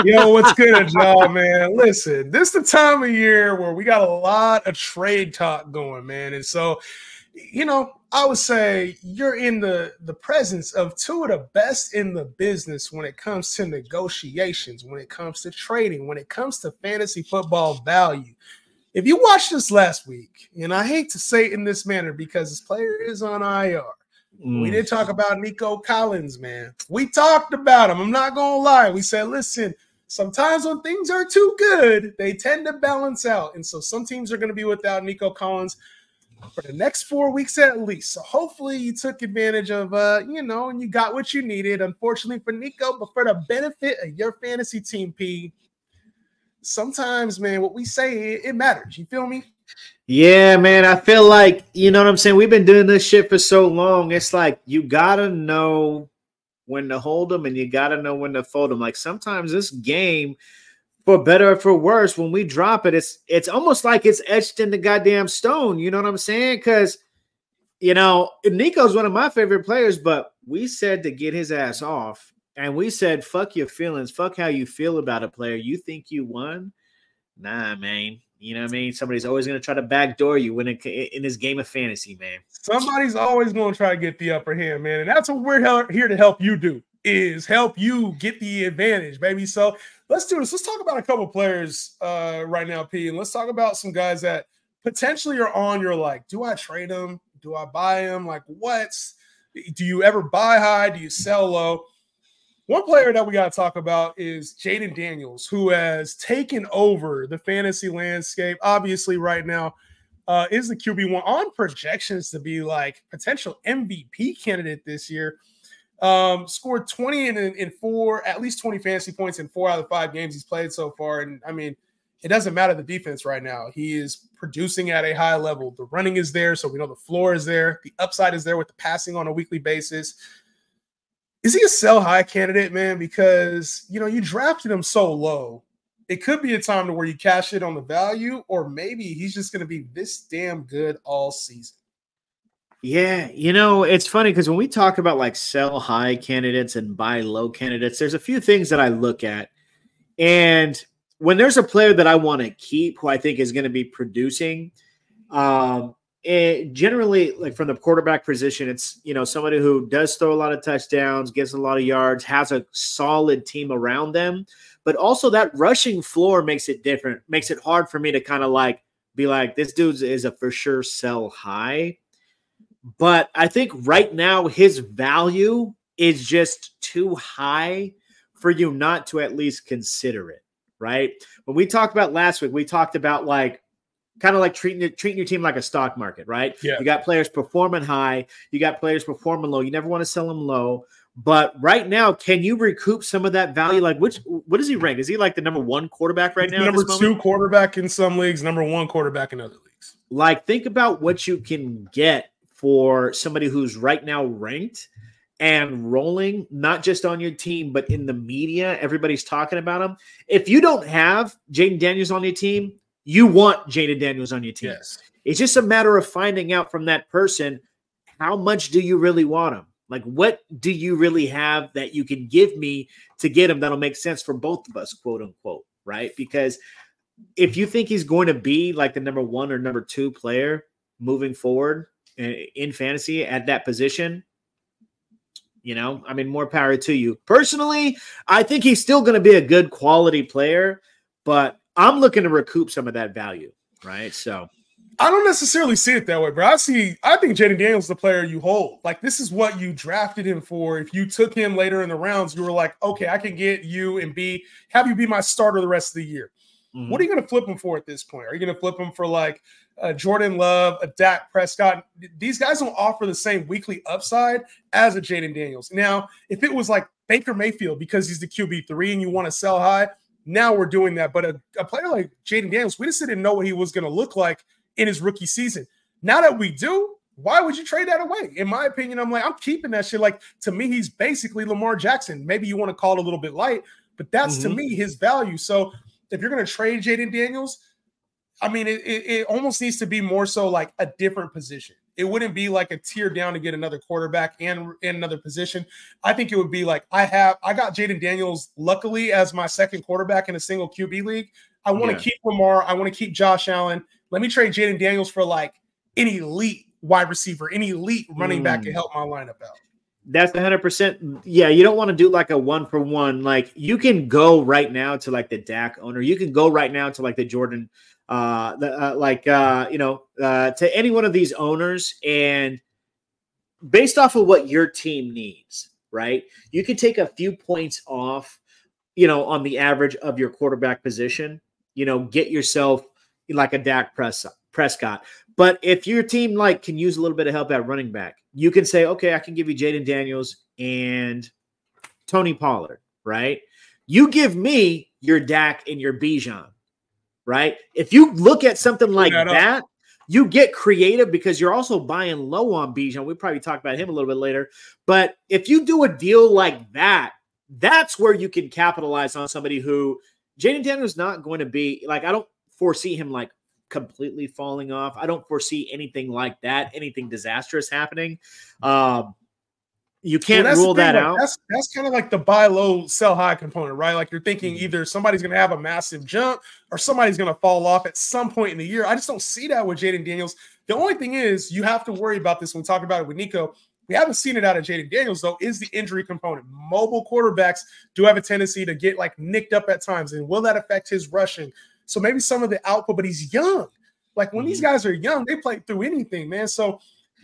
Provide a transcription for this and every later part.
Yo, what's good, y'all, man? Listen, this is the time of year where we got a lot of trade talk going, man. And so, I would say you're in the presence of two of the best in the business when it comes to negotiations, when it comes to trading, when it comes to fantasy football value. If you watched this last week, and I hate to say it in this manner because this player is on IR. We did talk about Nico Collins, man. We talked about him. I'm not going to lie. We said, listen, sometimes when things are too good, they tend to balance out. And so some teams are going to be without Nico Collins for the next 4 weeks at least. So hopefully you took advantage of, and you got what you needed. Unfortunately for Nico, but for the benefit of your fantasy team, P, sometimes, man, what we say, it matters. You feel me? Yeah, man, I feel like, you know what I'm saying? We've been doing this shit for so long. It's like you got to know when to hold them and you got to know when to fold them. Like sometimes this game, for better or for worse, when we drop it, it's almost like it's etched in the goddamn stone. You know what I'm saying? Because, Nico's one of my favorite players, but we said to get his ass off. And we said, fuck your feelings. Fuck how you feel about a player. You think you won? Nah, man. You know what I mean? Somebody's always going to try to backdoor you in this game of fantasy, man. Somebody's always going to try to get the upper hand, man. And that's what we're here to help you do, is help you get the advantage, baby. So let's do this. Let's talk about a couple of players right now, P. And let's talk about some guys that potentially are on your, like, do I trade them? Do I buy them? Like, do you ever buy high? Do you sell low? One player that we got to talk about is Jaden Daniels, who has taken over the fantasy landscape. Obviously, right now, is the QB1 on projections to be like potential MVP candidate this year. Scored 20 in four, at least 20 fantasy points in 4 out of 5 games he's played so far. And I mean, it doesn't matter the defense right now. He is producing at a high level. The running is there, so we know the floor is there. The upside is there with the passing on a weekly basis. Is he a sell high candidate, man? Because, you drafted him so low. It could be a time to where you cash it on the value, or maybe he's just going to be this damn good all season. Yeah, it's funny because when we talk about like sell high candidates and buy low candidates, there's a few things that I look at. And when there's a player that I want to keep who I think is going to be producing, generally, like from the quarterback position, it's somebody who does throw a lot of touchdowns, gets a lot of yards, has a solid team around them, but also that rushing floor makes it different, makes it hard for me to kind of like be like, this dude is a for sure sell high. But I think right now his value is just too high for you not to at least consider it, right? When we talked about last week, we talked about like kind of like treating your team like a stock market, right? Yeah. You got players performing high. You got players performing low. You never want to sell them low. But right now, can you recoup some of that value? Like, what is he ranked? Is he like the number 1 quarterback right now? Number 2 quarterback in some leagues, number 1 quarterback in other leagues. Like, think about what you can get for somebody who's right now ranked and rolling, not just on your team, but in the media. Everybody's talking about him. If you don't have Jaden Daniels on your team, you want Jaden Daniels on your team. Yes. It's just a matter of finding out from that person, how much do you really want him? Like, what do you really have that you can give me to get him that'll make sense for both of us, quote unquote, right? Because if you think he's going to be like the number 1 or number 2 player moving forward in fantasy at that position, more power to you. Personally, I think he's still going to be a good quality player, but I'm looking to recoup some of that value, right? So I don't necessarily see it that way, bro. I think Jaden Daniels is the player you hold. Like, this is what you drafted him for. If you took him later in the rounds, you were like, okay, I can get you and have you be my starter the rest of the year. Mm-hmm. What are you going to flip him for at this point? Are you going to flip him for like Jordan Love, a Dak Prescott? These guys don't offer the same weekly upside as a Jaden Daniels. Now, if it was like Baker Mayfield because he's the QB3 and you want to sell high, now we're doing that. But a player like Jaden Daniels, we just didn't know what he was going to look like in his rookie season. Now that we do, why would you trade that away? In my opinion, I'm keeping that shit. Like, to me, he's basically Lamar Jackson. Maybe you want to call it a little bit light, but that's to me his value. So if you're going to trade Jaden Daniels, I mean, it almost needs to be more so like a different position. it wouldn't be like a tier down to get another quarterback and in another position. I think it would be like I got Jaden Daniels luckily as my second quarterback in a single QB league. I want to keep Lamar. I want to keep Josh Allen. Let me trade Jaden Daniels for like an elite wide receiver, an elite running back to help my lineup out. That's 100%. Yeah, you don't want to do like a 1-for-1. Like you can go right now to like the Dak owner. You can go right now to like the Jordan, to any one of these owners, and based off of what your team needs, right? You can take a few points off, on the average of your quarterback position. Get yourself like a Dak Prescott. But if your team like can use a little bit of help at running back, you can say, okay, I can give you Jaden Daniels and Tony Pollard, right? You give me your Dak and your Bijan, right? If you look at something like that, you get creative because you're also buying low on Bijan. We'll probably talk about him a little bit later. But if you do a deal like that, that's where you can capitalize on somebody who Jaden Daniels is not going to be like, I don't foresee him like completely falling off. I don't foresee anything like that, anything disastrous happening. You can't rule that out. That's kind of like the buy low, sell high component, right? Like you're thinking either somebody's going to have a massive jump or somebody's going to fall off at some point in the year. I just don't see that with Jaden Daniels. The only thing is you have to worry about this when we talk about it with Nico. We haven't seen it out of Jaden Daniels, though, is the injury component. Mobile quarterbacks do have a tendency to get like nicked up at times. And will that affect his rushing? So maybe some of the output, but he's young. Like when these guys are young, they play through anything, man. So,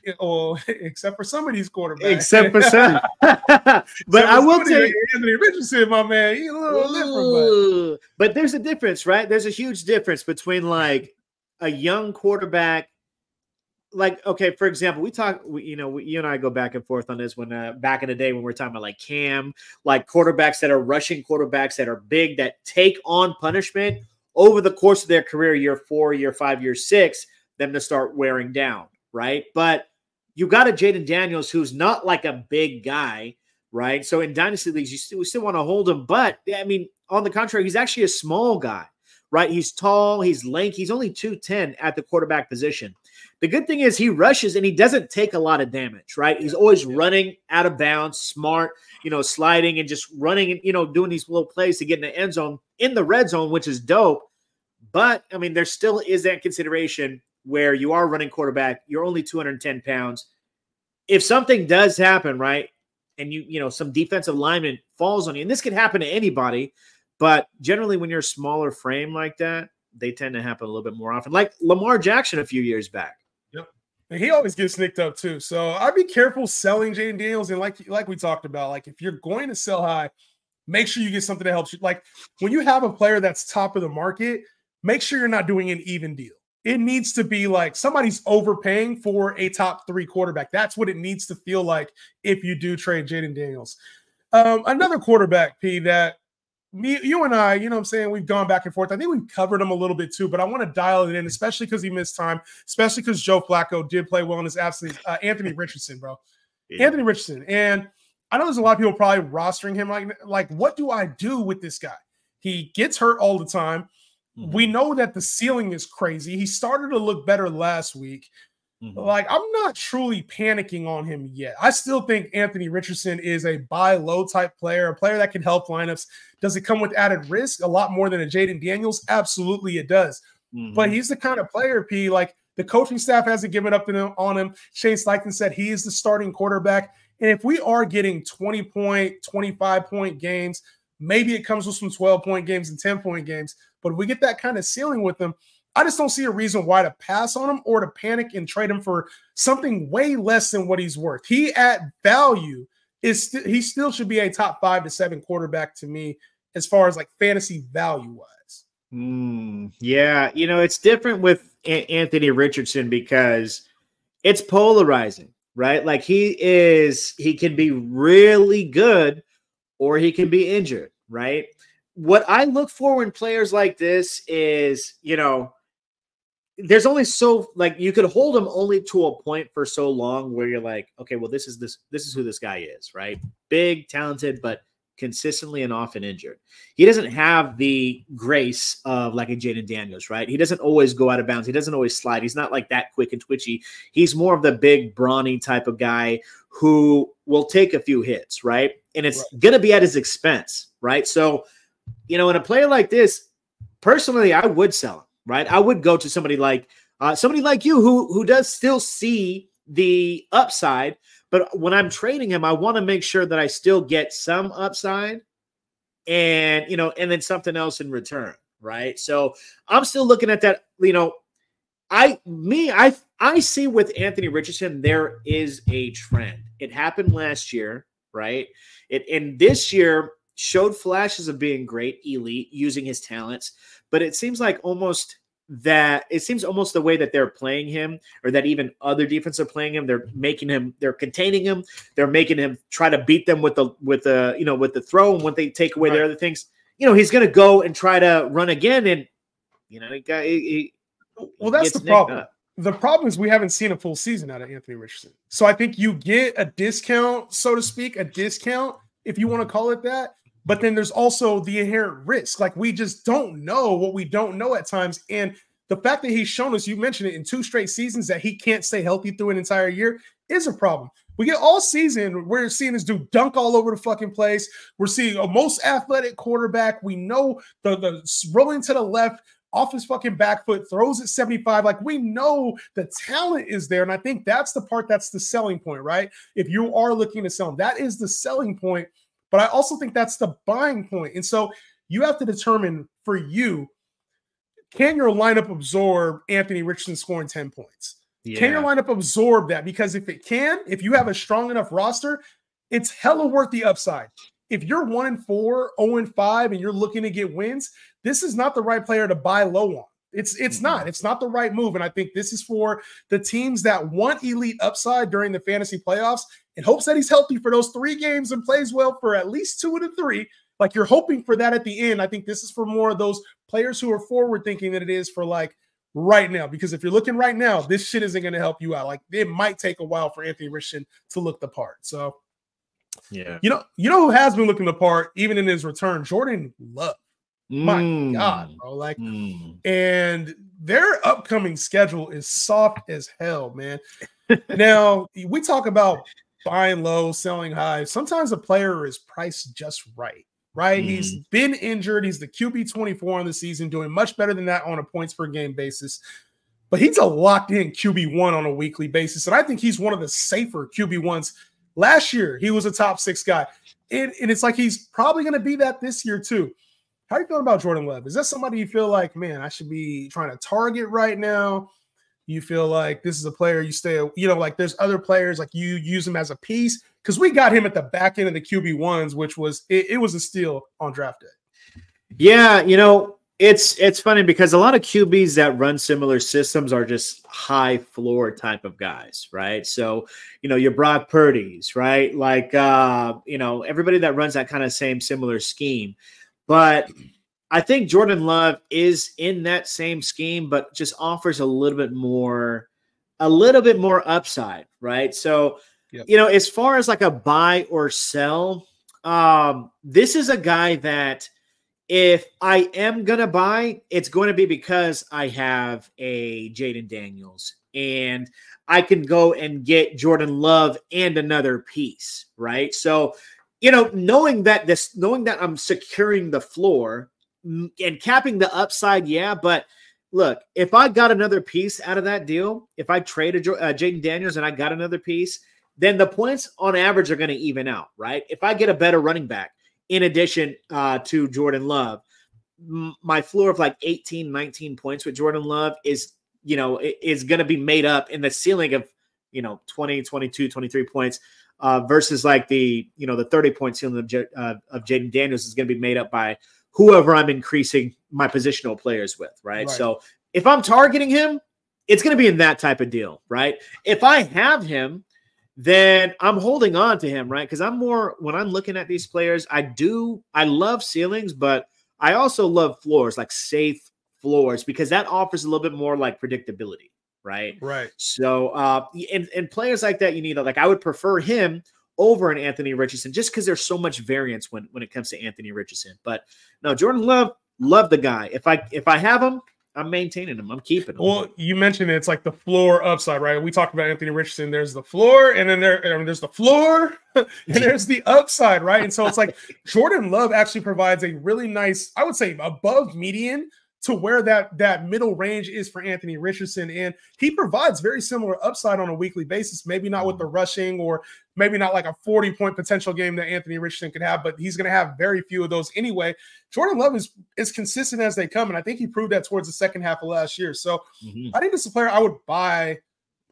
except for some of these quarterbacks. Except for some. But I will tell you, Anthony Richardson, my man, he's a little different. But there's a difference, right? There's a huge difference between like a young quarterback. Like, okay, for example, you and I go back and forth on this when back in the day when we're talking about like Cam, like quarterbacks that are rushing quarterbacks that are big, that take on punishment over the course of their career, year 4, year 5, year 6, them to start wearing down, right? But you got a Jaden Daniels who's not like a big guy, right? So in dynasty leagues, you still want to hold him. But, I mean, on the contrary, he's actually a small guy, right? He's tall, he's lanky, he's only 210 at the quarterback position. The good thing is he rushes and he doesn't take a lot of damage, right? He's always running out of bounds, smart, sliding and just running and, doing these little plays to get in the end zone, in the red zone, which is dope. But, I mean, there still is that consideration where you are running quarterback. You're only 210 pounds. If something does happen, right, and some defensive lineman falls on you, and this can happen to anybody, but generally when you're a smaller frame like that, they tend to happen a little bit more often. Like Lamar Jackson a few years back. And he always gets nicked up too. So I'd be careful selling Jaden Daniels. And like we talked about, like if you're going to sell high, make sure you get something that helps you. Like when you have a player that's top of the market, make sure you're not doing an even deal. It needs to be like somebody's overpaying for a top 3 quarterback. That's what it needs to feel like if you do trade Jaden Daniels. Another quarterback, P, that you and I, we've gone back and forth. I think we've covered him a little bit too, but I want to dial it in, especially because he missed time, especially because Joe Flacco did play well in his absence. Anthony Richardson, bro. Yeah. Anthony Richardson. And I know there's a lot of people probably rostering him like, what do I do with this guy? He gets hurt all the time. Mm-hmm. We know that the ceiling is crazy. He started to look better last week. Mm-hmm. Like, I'm not truly panicking on him yet. I still think Anthony Richardson is a buy low type player, a player that can help lineups. Does it come with added risk? A lot more than a Jaden Daniels? Absolutely it does. Mm-hmm. But he's the kind of player, P, like the coaching staff hasn't given up on him. Shane Steichen said he is the starting quarterback. And if we are getting 20-point, 25-point games, maybe it comes with some 12-point games and 10-point games. But if we get that kind of ceiling with him, I just don't see a reason why to pass on him or to panic and trade him for something way less than what he's worth. He at value he still should be a top 5 to 7 quarterback to me as far as like fantasy value wise. Yeah, it's different with Anthony Richardson because it's polarizing, right? Like he can be really good or he can be injured, right? What I look for in players like this is, there's only so like you could hold them only to a point for so long where you're like, okay, well, this is who this guy is, right? Big, talented, but consistently and often injured. He doesn't have the grace of like a Jaden Daniels, right? He doesn't always go out of bounds. He doesn't always slide. He's not like that quick and twitchy. He's more of the big, brawny type of guy who will take a few hits, right? And it's going to be at his expense, right? So, in a player like this, personally, I would sell him, right? I would go to somebody like you who does still see the upside, but when I'm trading him, I want to make sure that I still get some upside and, and then something else in return, right? So I'm still looking at that, I see with Anthony Richardson, there is a trend. It happened last year, right? And this year showed flashes of being great, elite, using his talents, but it seems almost the way that they're playing him, or that even other defenses are playing him, they're containing him, they're making him try to beat them with the throw, and when they take away their other things, he's going to go and try to run again, and that's the problem. The problem is we haven't seen a full season out of Anthony Richardson. So I think you get a discount, so to speak, if you want to call it that. But then there's also the inherent risk. Like, we just don't know what we don't know at times. And the fact that he's shown us, you mentioned it, in 2 straight seasons, that he can't stay healthy through an entire year is a problem. We get all season, we're seeing this dude dunk all over the fucking place. We're seeing a most athletic quarterback. We know the rolling to the left, off his fucking back foot, throws at 75. Like, we know the talent is there. And I think that's the part that's the selling point, right? If you are looking to sell him, that is the selling point. But I also think that's the buying point. And so you have to determine for you, can your lineup absorb Anthony Richardson scoring 10 points? Yeah. Can your lineup absorb that? Because if it can, if you have a strong enough roster, it's hella worth the upside. If you're 1-4, 0-5, and you're looking to get wins, this is not the right player to buy low on. It's not. It's not the right move. And I think this is for the teams that want elite upside during the fantasy playoffs, in hopes that he's healthy for those 3 games and plays well for at least 2 of the 3. Like, you're hoping for that at the end. I think this is for more of those players who are forward thinking than it is for right now. Because if you're looking right now, this shit isn't going to help you out. Like, it might take a while for Anthony Richardson to look the part. So, yeah, you know who has been looking the part even in his return? Jordan Love. My God, bro. And their upcoming schedule is soft as hell, man. Now, we talk about buying low, selling high. Sometimes a player is priced just right? He's been injured. He's the QB 24 on the season, doing much better than that on a points per game basis. But he's a locked-in QB1 on a weekly basis, and I think he's one of the safer QB1s. Last year, he was a top 6 guy, and it's like he's probably going to be that this year too. How are you feeling about Jordan Love? Is that somebody you feel like, man, I should be trying to target right now? You feel like this is a player you stay, like there's other players, like you use him as a piece? Because we got him at the back end of the QB1s, which was, it was a steal on draft day. Yeah, it's funny because a lot of QBs that run similar systems are just high floor type of guys, right? So, your Brock Purdy's, right? Like, everybody that runs that kind of same similar scheme. But I think Jordan Love is in that same scheme, but just offers a little bit more upside, right? So, as far as like a buy or sell, this is a guy that if I am going to buy, it's going to be because I have a Jaden Daniels and I can go and get Jordan Love and another piece, right? So, knowing that I'm securing the floor and capping the upside, yeah. But look, if I got another piece out of that deal, if I traded Jaden Daniels and I got another piece, then the points on average are going to even out, right? If I get a better running back in addition to Jordan Love, my floor of like 18, 19 points with Jordan Love is going to be made up in the ceiling of 20, 22, 23 points. Versus like the 30-point ceiling of Jaden Daniels is going to be made up by whoever I'm increasing my positional players with, right? So if I'm targeting him, it's going to be in that type of deal, right? If I have him, then I'm holding on to him, right? Because when I'm looking at these players, I love ceilings, but I also love floors, like safe floors, because that offers a little bit more like predictability. Right. Right. So, and players like that, I would prefer him over an Anthony Richardson just because there's so much variance when it comes to Anthony Richardson. But no, Jordan love the guy. If I have him, I'm maintaining him. I'm keeping him. Well, you mentioned it's like the floor upside, right? We talked about Anthony Richardson. There's the floor, and then there's the floor, and there's the upside, right? And so it's like Jordan Love actually provides a really nice, I would say, above median to where that middle range is for Anthony Richardson. And he provides very similar upside on a weekly basis, maybe not with the rushing or maybe not like a 40-point potential game that Anthony Richardson could have, but he's going to have very few of those anyway. Jordan Love is consistent as they come, and I think he proved that towards the second half of last year. So I think this is a player I would buy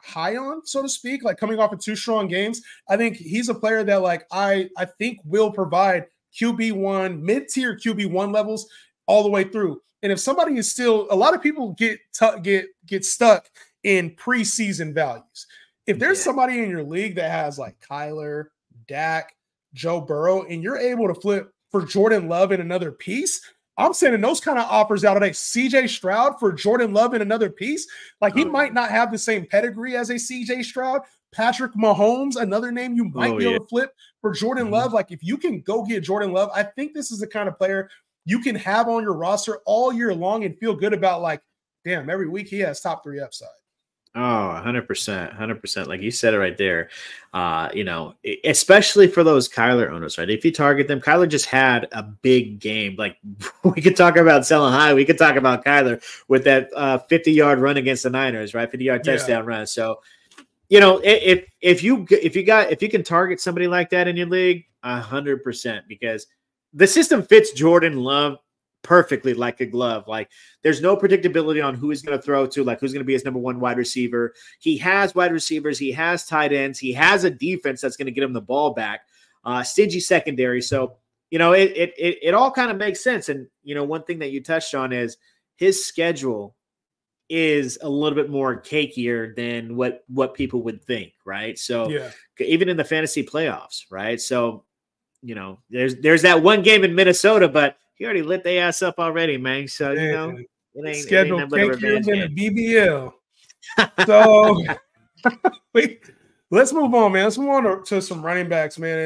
high on, so to speak, like coming off of 2 strong games. I think he's a player that like I think will provide QB1, mid-tier QB1 levels all the way through. And if somebody is still, a lot of people get stuck in preseason values. If there's somebody in your league that has like Kyler, Dak, Joe Burrow, and you're able to flip for Jordan Love in another piece, I'm sending those kind of offers out today. CJ Stroud for Jordan Love in another piece. Like he might not have the same pedigree as a CJ Stroud. Patrick Mahomes, another name you might be able to flip for Jordan Love. Like if you can go get Jordan Love, I think this is the kind of player you can have on your roster all year long and feel good about, like, damn, every week he has top 3 upside. Oh, 100%. Like you said it right there. You know, especially for those Kyler owners, right? If you target them, Kyler just had a big game. Like we could talk about selling high. We could talk about Kyler with that 50-yard run against the Niners, right? 50-yard touchdown run. So, you know, if you can target somebody like that in your league, 100%, because the system fits Jordan Love perfectly like a glove. Like there's no predictability on who he's going to throw to, like who's going to be his number 1 wide receiver. He has wide receivers. He has tight ends. He has a defense that's going to get him the ball back. Stingy secondary. So, you know, it all kind of makes sense. And, you know, one thing that you touched on is his schedule is a little bit more cakier than what people would think, right? So even in the fantasy playoffs, right? So, you know, there's that one game in Minnesota, but he already lit their ass up already, man. So, you know, it ain't scheduled cakier than the BBL. So let's move on, man. Let's move on to some running backs, man.